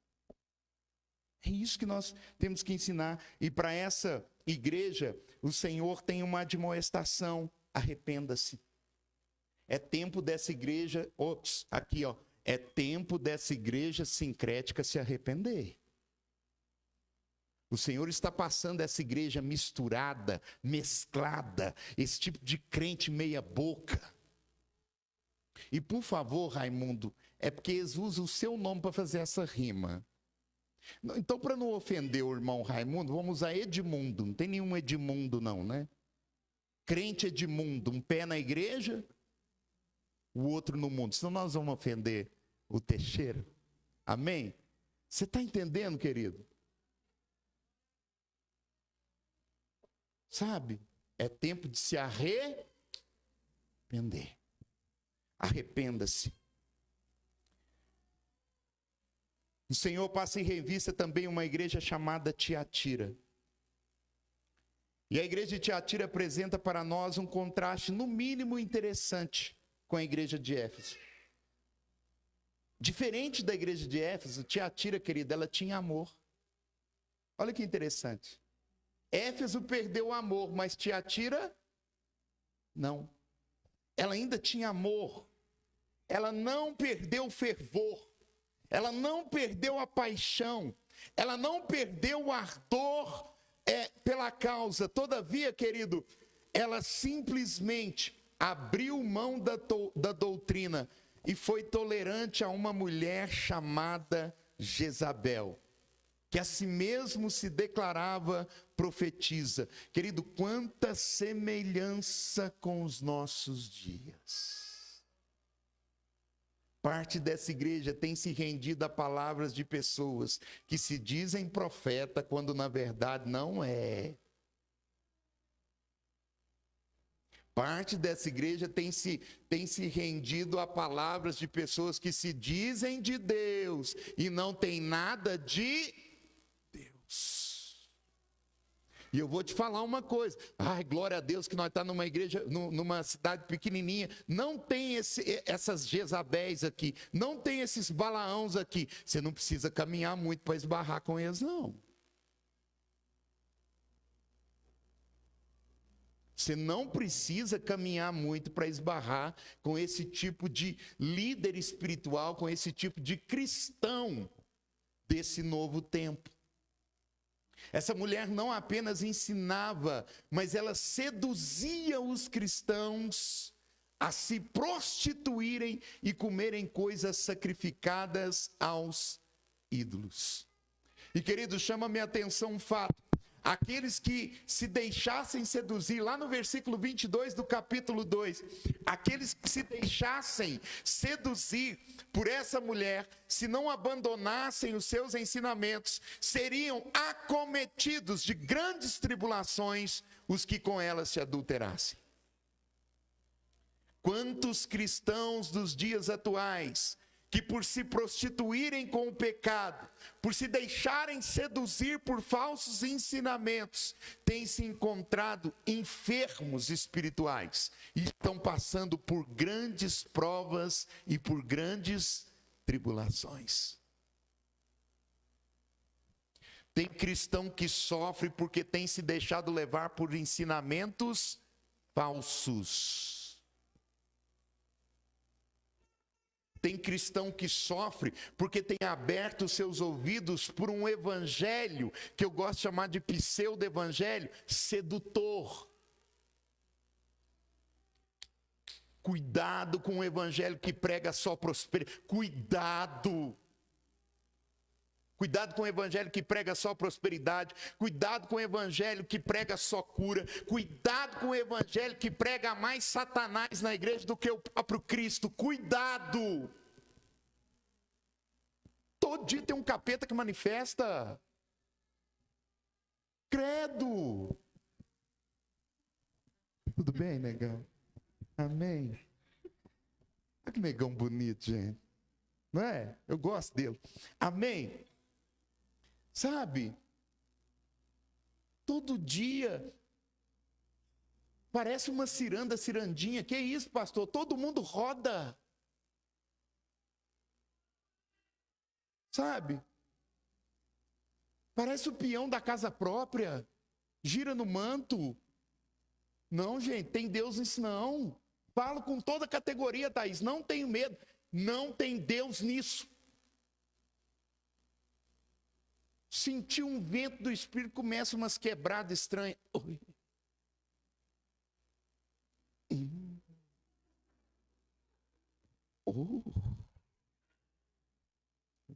É isso que nós temos que ensinar. E para essa igreja, o Senhor tem uma admoestação: arrependa-se. É tempo dessa igreja, aqui ó, é tempo dessa igreja sincrética se arrepender. O Senhor está passando essa igreja misturada, mesclada, esse tipo de crente meia boca. E por favor, Raimundo, é porque eles usam o seu nome para fazer essa rima. Então, para não ofender o irmão Raimundo, vamos usar Edmundo. Não tem nenhum Edmundo não, né? Crente Edmundo, um pé na igreja, o outro no mundo. Senão nós vamos ofender o Teixeira. Amém? Você está entendendo, querido? Sabe? É tempo de se arrepender. Arrependa-se. O Senhor passa em revista também uma igreja chamada Tiatira. E a igreja de Tiatira apresenta para nós um contraste, no mínimo, interessante com a igreja de Éfeso. Diferente da igreja de Éfeso, Tiatira, querida, ela tinha amor. Olha que interessante. Éfeso perdeu o amor, mas Tiatira, não. Ela ainda tinha amor. Ela não perdeu o fervor. Ela não perdeu a paixão. Ela não perdeu o ardor pela causa. Todavia, querido, ela simplesmente abriu mão da doutrina e foi tolerante a uma mulher chamada Jezabel, que a si mesmo se declarava profetisa. Querido, quanta semelhança com os nossos dias. Parte dessa igreja tem se rendido a palavras de pessoas que se dizem profeta, quando na verdade não é. Parte dessa igreja tem se rendido a palavras de pessoas que se dizem de Deus e não tem nada de Deus. E eu vou te falar uma coisa. Ai, glória a Deus que nós estamos numa igreja, numa cidade pequenininha. Não tem essas Jezabéis aqui. Não tem esses Balaãos aqui. Você não precisa caminhar muito para esbarrar com eles, não. Você não precisa caminhar muito para esbarrar com esse tipo de líder espiritual, com esse tipo de cristão desse novo tempo. Essa mulher não apenas ensinava, mas ela seduzia os cristãos a se prostituírem e comerem coisas sacrificadas aos ídolos. E, querido, chama minha atenção um fato. Aqueles que se deixassem seduzir, lá no versículo 22 do capítulo 2, aqueles que se deixassem seduzir por essa mulher, se não abandonassem os seus ensinamentos, seriam acometidos de grandes tribulações os que com ela se adulterassem. Quantos cristãos dos dias atuais que por se prostituírem com o pecado, por se deixarem seduzir por falsos ensinamentos, têm se encontrado enfermos espirituais e estão passando por grandes provas e por grandes tribulações. Tem cristão que sofre porque tem se deixado levar por ensinamentos falsos. Tem cristão que sofre porque tem aberto os seus ouvidos por um evangelho, que eu gosto de chamar de pseudo-evangelho, sedutor. Cuidado com o evangelho que prega só prosperidade. Cuidado. Cuidado com o evangelho que prega só prosperidade. Cuidado com o evangelho que prega só cura. Cuidado com o evangelho que prega mais Satanás na igreja do que o próprio Cristo. Cuidado! Todo dia tem um capeta que manifesta. Credo! Tudo bem, negão? Amém? Olha que negão bonito, gente. Não é? Eu gosto dele. Amém? Sabe, todo dia parece uma cirandinha. Que isso, pastor? Todo mundo roda. Sabe? Parece o peão da casa própria. Gira no manto. Não, gente, tem Deus nisso não. Falo com toda a categoria, Thaís, não tenho medo. Não tem Deus nisso. Sentiu um vento do Espírito, começa umas quebradas estranhas. Oi. Oh.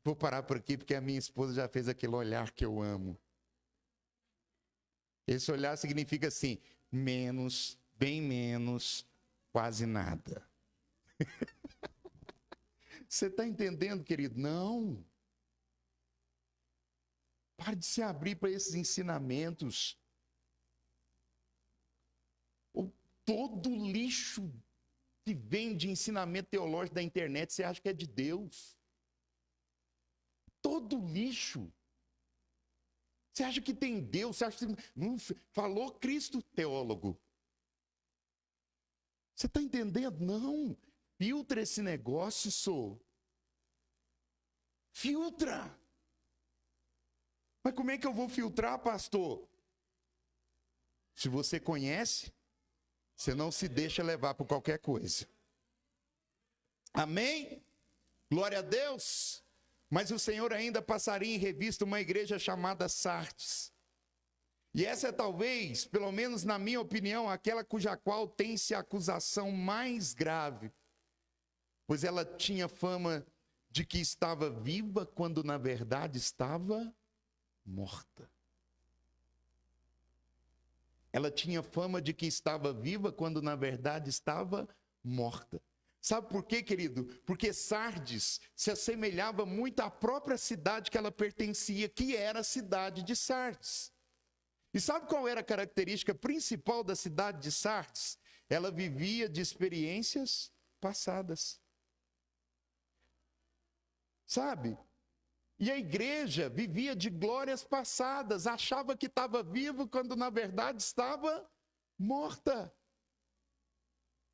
Vou parar por aqui porque a minha esposa já fez aquele olhar que eu amo. Esse olhar significa assim, menos, bem menos, quase nada. Você está entendendo, querido? Não. Pare de se abrir para esses ensinamentos. Todo lixo que vem de ensinamento teológico da internet, você acha que é de Deus. Todo lixo. Você acha que tem Deus? Você acha que não falou Cristo, teólogo? Você está entendendo? Não. Filtra esse negócio, sou. Filtra. Mas como é que eu vou filtrar, pastor? Se você conhece, você não se deixa levar por qualquer coisa. Amém? Glória a Deus. Mas o Senhor ainda passaria em revista uma igreja chamada Sardes. E essa é talvez, pelo menos na minha opinião, aquela cuja qual tem-se a acusação mais grave. Pois ela tinha fama de que estava viva quando na verdade estava morta. Ela tinha fama de que estava viva quando na verdade estava morta. Sabe por quê, querido? Porque Sardes se assemelhava muito à própria cidade que ela pertencia, que era a cidade de Sardes. E sabe qual era a característica principal da cidade de Sardes? Ela vivia de experiências passadas. Sabe? E a igreja vivia de glórias passadas, achava que estava vivo quando na verdade estava morta.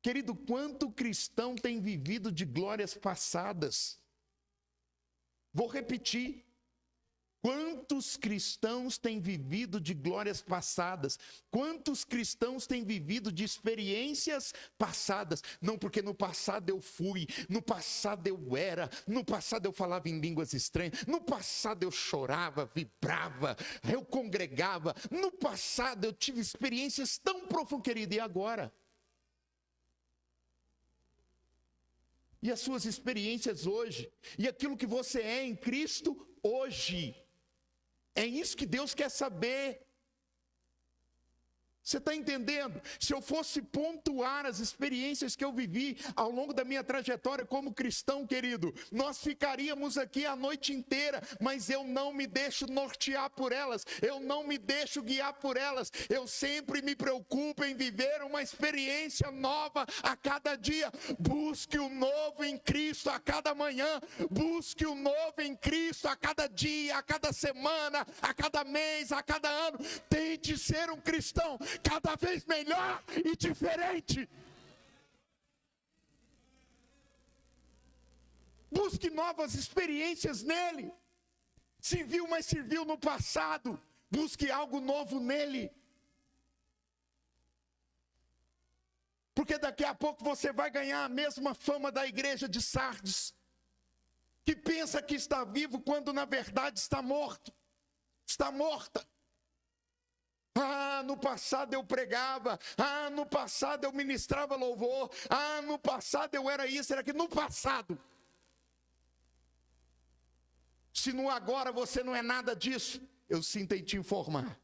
Querido, quanto cristão tem vivido de glórias passadas? Vou repetir. Quantos cristãos têm vivido de glórias passadas? Quantos cristãos têm vivido de experiências passadas? Não, porque no passado eu fui, no passado eu era, no passado eu falava em línguas estranhas, no passado eu chorava, vibrava, eu congregava, no passado eu tive experiências tão profundas, querido, e agora? E as suas experiências hoje, e aquilo que você é em Cristo hoje. É isso que Deus quer saber. Você está entendendo? Se eu fosse pontuar as experiências que eu vivi ao longo da minha trajetória como cristão, querido, nós ficaríamos aqui a noite inteira, mas eu não me deixo nortear por elas, eu não me deixo guiar por elas, eu sempre me preocupo em viver uma experiência nova a cada dia. Busque o novo em Cristo a cada manhã, busque o novo em Cristo a cada dia, a cada semana, a cada mês, a cada ano. Tente ser um cristão cada vez melhor e diferente. Busque novas experiências nele. Serviu, mas serviu no passado. Busque algo novo nele. Porque daqui a pouco você vai ganhar a mesma fama da igreja de Sardes, que pensa que está vivo quando na verdade está morto. Está morta. Ah, no passado eu pregava. Ah, no passado eu ministrava louvor. Ah, no passado eu era isso, era aquilo. No passado. Se no agora você não é nada disso, eu sinto em te informar.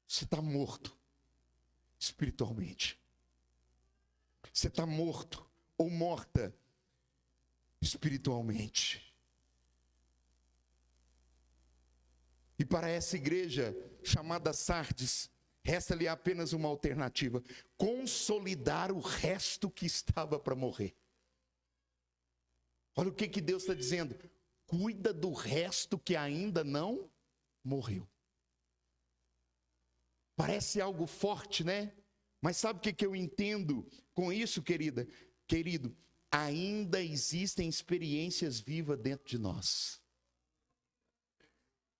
Você está morto espiritualmente. Você está morto ou morta espiritualmente. E para essa igreja chamada Sardes, resta-lhe apenas uma alternativa: consolidar o resto que estava para morrer. Olha o que Deus está dizendo: cuida do resto que ainda não morreu. Parece algo forte, né? Mas sabe o que eu entendo com isso, querida? Querido, ainda existem experiências vivas dentro de nós.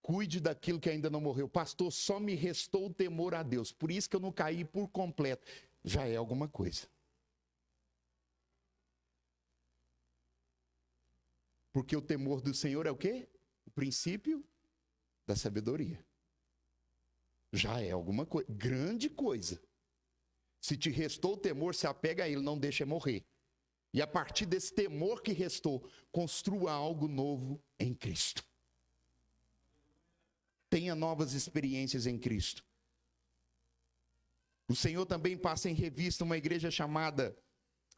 Cuide daquilo que ainda não morreu. Pastor, só me restou o temor a Deus. Por isso que eu não caí por completo. Já é alguma coisa. Porque o temor do Senhor é o quê? O princípio da sabedoria. Já é alguma coisa. Grande coisa. Se te restou o temor, se apega a ele, não deixa morrer. E a partir desse temor que restou, construa algo novo em Cristo. Tenha novas experiências em Cristo. O Senhor também passa em revista uma igreja chamada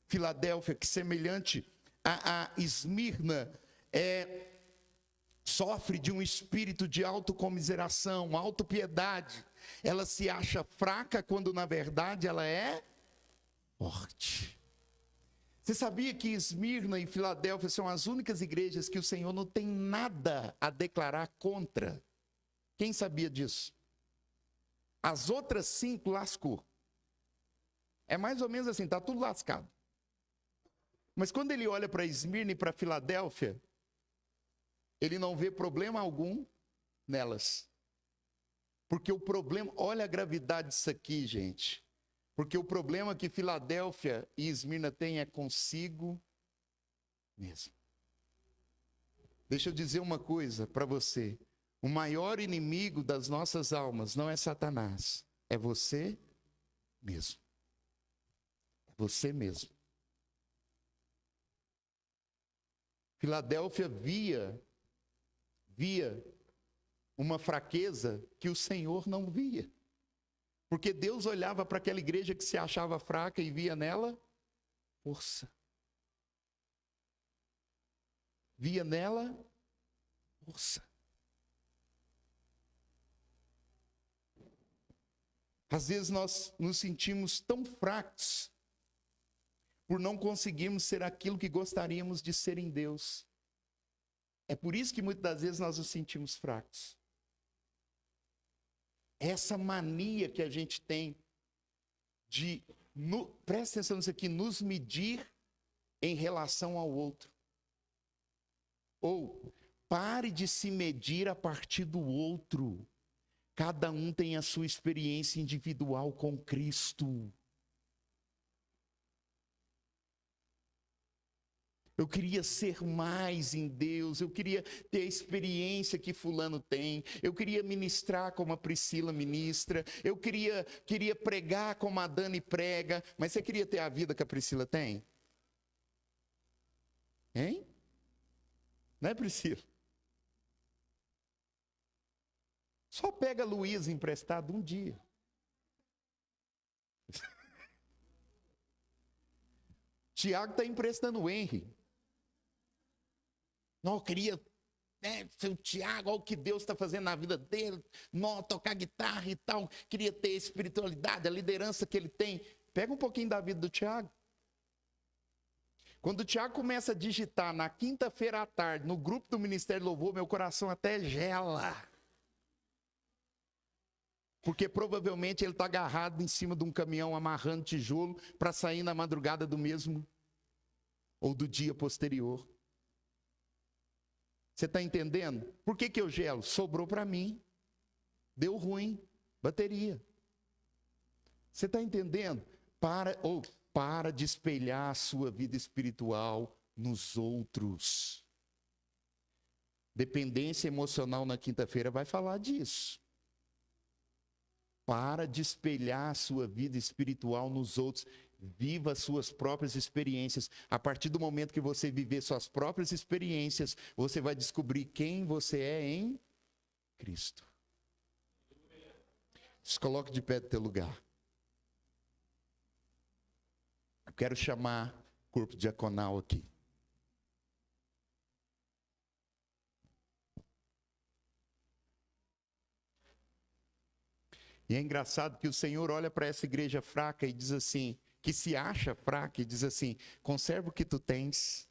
Filadélfia, que semelhante a Esmirna, sofre de um espírito de autocomiseração, autopiedade. Ela se acha fraca quando na verdade ela é forte. Você sabia que Esmirna e Filadélfia são as únicas igrejas que o Senhor não tem nada a declarar contra? Quem sabia disso? As outras 5 lascou. É mais ou menos assim, está tudo lascado. Mas quando ele olha para Esmirna e para Filadélfia, ele não vê problema algum nelas. Porque o problema, olha a gravidade disso aqui, gente. Porque o problema que Filadélfia e Esmirna têm é consigo mesmo. Deixa eu dizer uma coisa para você. O maior inimigo das nossas almas não é Satanás, é você mesmo. É você mesmo. Filadélfia via uma fraqueza que o Senhor não via. Porque Deus olhava para aquela igreja que se achava fraca e via nela força. Via nela força. Às vezes nós nos sentimos tão fracos por não conseguirmos ser aquilo que gostaríamos de ser em Deus. É por isso que muitas das vezes nós nos sentimos fracos. Essa mania que a gente tem de, presta atenção nisso aqui, nos medir em relação ao outro. Ou, pare de se medir a partir do outro. Cada um tem a sua experiência individual com Cristo. Eu queria ser mais em Deus, eu queria ter a experiência que fulano tem, eu queria ministrar como a Priscila ministra, eu queria pregar como a Dani prega, mas você queria ter a vida que a Priscila tem? Hein? Não é, Priscila? Só pega a Luísa emprestado um dia. Tiago está emprestando o Henry. Não, eu queria ser o Tiago, olha o que Deus está fazendo na vida dele, não, tocar guitarra e tal, queria ter a espiritualidade, a liderança que ele tem. Pega um pouquinho da vida do Tiago. Quando o Tiago começa a digitar na quinta-feira à tarde, no grupo do Ministério Louvor, meu coração até gela. Porque provavelmente ele está agarrado em cima de um caminhão, amarrando tijolo, para sair na madrugada do mesmo, ou do dia posterior. Você está entendendo? Por que eu gelo? Sobrou para mim. Deu ruim. Bateria. Você está entendendo? Para de espelhar a sua vida espiritual nos outros. Dependência emocional na quinta-feira vai falar disso. Para de espelhar a sua vida espiritual nos outros. Viva as suas próprias experiências. A partir do momento que você viver suas próprias experiências, você vai descobrir quem você é em Cristo. Se coloque de pé do teu lugar. Eu quero chamar o corpo diaconal aqui. E é engraçado que o Senhor olha para essa igreja fraca e diz assim, que se acha fraca e diz assim, conserva o que tu tens.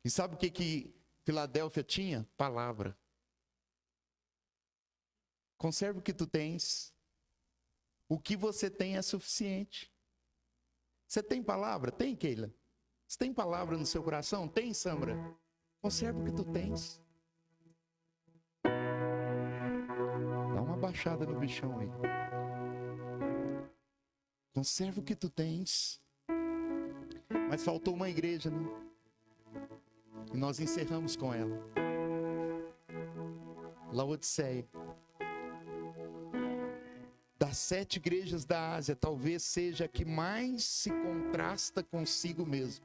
E sabe o que Filadélfia tinha? Palavra. Conserva o que tu tens. O que você tem é suficiente. Você tem palavra? Tem, Keila? Você tem palavra no seu coração? Tem, Sambra? Conserva o que tu tens. baixada no bichão aí. Conserva o que tu tens. Mas faltou uma igreja, né? E nós encerramos com ela. Laodiceia. Das 7 igrejas da Ásia, talvez seja a que mais se contrasta consigo mesmo.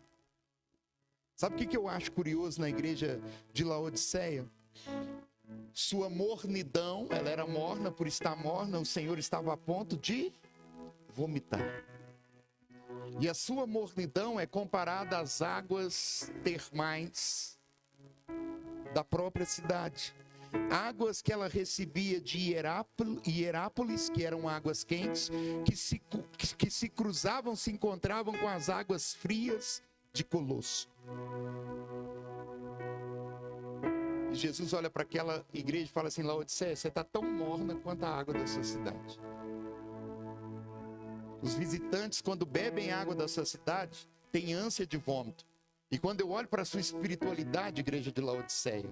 Sabe o que eu acho curioso na igreja de Laodiceia? Sua mornidão, ela era morna, por estar morna, o Senhor estava a ponto de vomitar. E a sua mornidão é comparada às águas termais da própria cidade. Águas que ela recebia de Hierápolis, que eram águas quentes, que se cruzavam, se encontravam com as águas frias de Colosso. E Jesus olha para aquela igreja e fala assim: Laodiceia, você está tão morna quanto a água da sua cidade. Os visitantes, quando bebem água da sua cidade, têm ânsia de vômito. E quando eu olho para a sua espiritualidade, igreja de Laodiceia,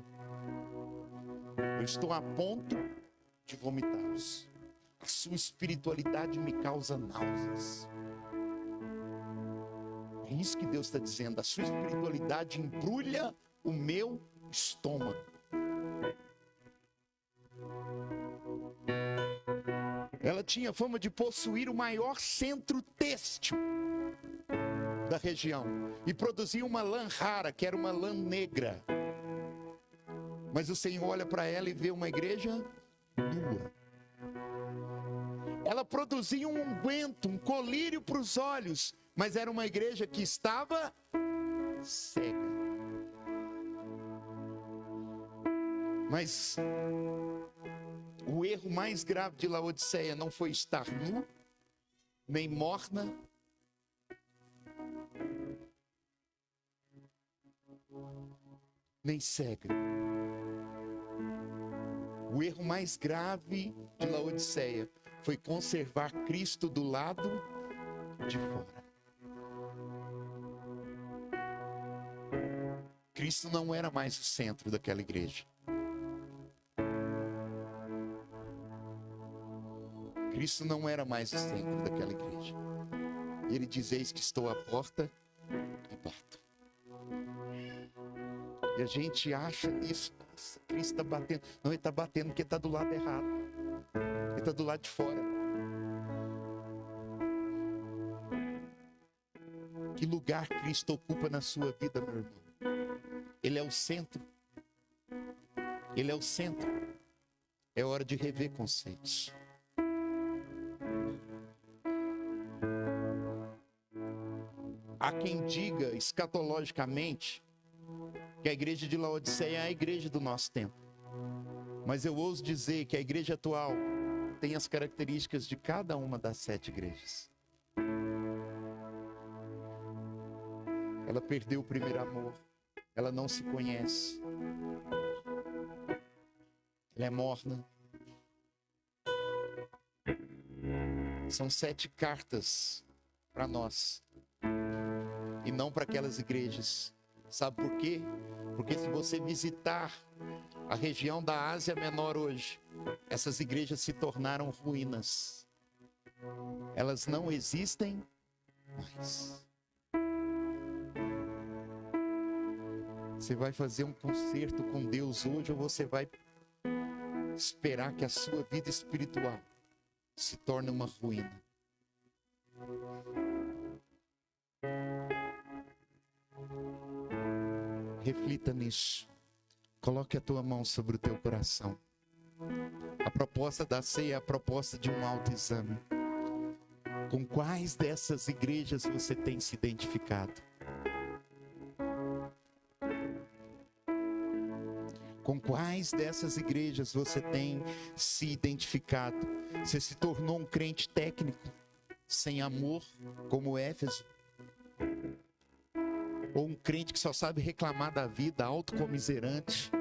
eu estou a ponto de vomitá-los. A sua espiritualidade me causa náuseas. É isso que Deus está dizendo. A sua espiritualidade embrulha o meu estômago. Ela tinha fama de possuir o maior centro têxtil da região e produzia uma lã rara, que era uma lã negra. Mas o Senhor olha para ela e vê uma igreja nua. Ela produzia um unguento, um colírio para os olhos, mas era uma igreja que estava cega. Mas o erro mais grave de Laodiceia não foi estar nu, nem morna, nem cega. O erro mais grave de Laodiceia foi conservar Cristo do lado de fora. Cristo não era mais o centro daquela igreja. Cristo não era mais o centro daquela igreja. E ele diz: eis que estou à porta e bato. E a gente acha isso. Nossa, Cristo está batendo. Não, ele está batendo porque está do lado errado. Ele está do lado de fora. Que lugar Cristo ocupa na sua vida, meu irmão? Ele é o centro. Ele é o centro. É hora de rever conceitos. Há quem diga escatologicamente que a igreja de Laodiceia é a igreja do nosso tempo. Mas eu ouso dizer que a igreja atual tem as características de cada uma das 7 igrejas. Ela perdeu o primeiro amor. Ela não se conhece. Ela é morna. São 7 cartas para nós. E não para aquelas igrejas. Sabe por quê? Porque se você visitar a região da Ásia Menor hoje, essas igrejas se tornaram ruínas. Elas não existem mais. Você vai fazer um concerto com Deus hoje, ou você vai esperar que a sua vida espiritual se torne uma ruína? Reflita nisso. Coloque a tua mão sobre o teu coração. A proposta da ceia é a proposta de um autoexame. Com quais dessas igrejas você tem se identificado? Com quais dessas igrejas você tem se identificado? Você se tornou um crente técnico, sem amor, como Éfeso? Ou um crente que só sabe reclamar da vida, autocomiserante?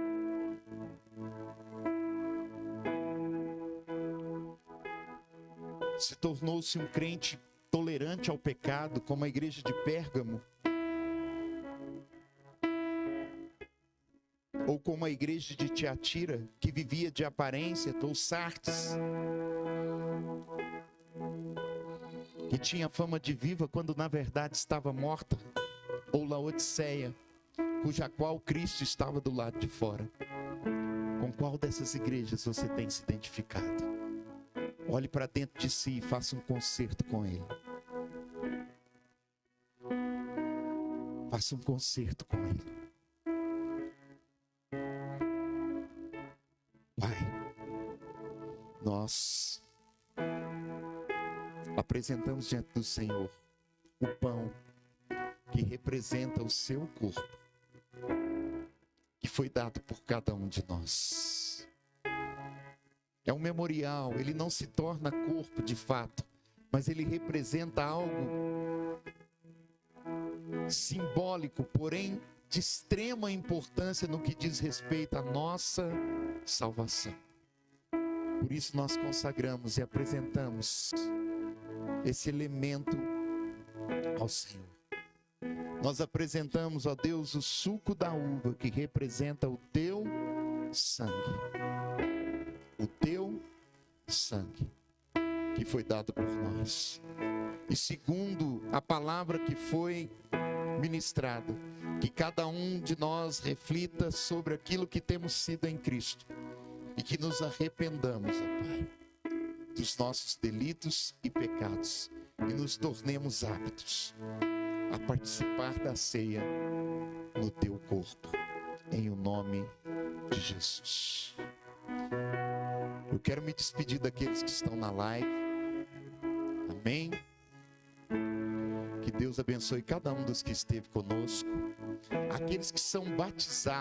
Se tornou-se um crente tolerante ao pecado, como a igreja de Pérgamo? Ou como a igreja de Tiatira, que vivia de aparência, ou Sardes, que tinha fama de viva quando na verdade estava morta. Ou Laodiceia, cuja qual Cristo estava do lado de fora. Com qual dessas igrejas você tem se identificado? Olhe para dentro de si e faça um concerto com Ele. Faça um concerto com Ele. Pai, nós apresentamos diante do Senhor o pão que representa o seu corpo, que foi dado por cada um de nós. É um memorial, ele não se torna corpo de fato, mas ele representa algo simbólico, porém de extrema importância no que diz respeito à nossa salvação. Por isso nós consagramos e apresentamos esse elemento ao Senhor. Nós apresentamos, ó Deus, o suco da uva que representa o teu sangue. O teu sangue que foi dado por nós. E segundo a palavra que foi ministrada, que cada um de nós reflita sobre aquilo que temos sido em Cristo e que nos arrependamos, ó Pai, dos nossos delitos e pecados e nos tornemos aptos a participar da ceia no teu corpo, em o nome de Jesus. Eu quero me despedir daqueles que estão na live. Amém? Que Deus abençoe cada um dos que esteve conosco. Aqueles que são batizados.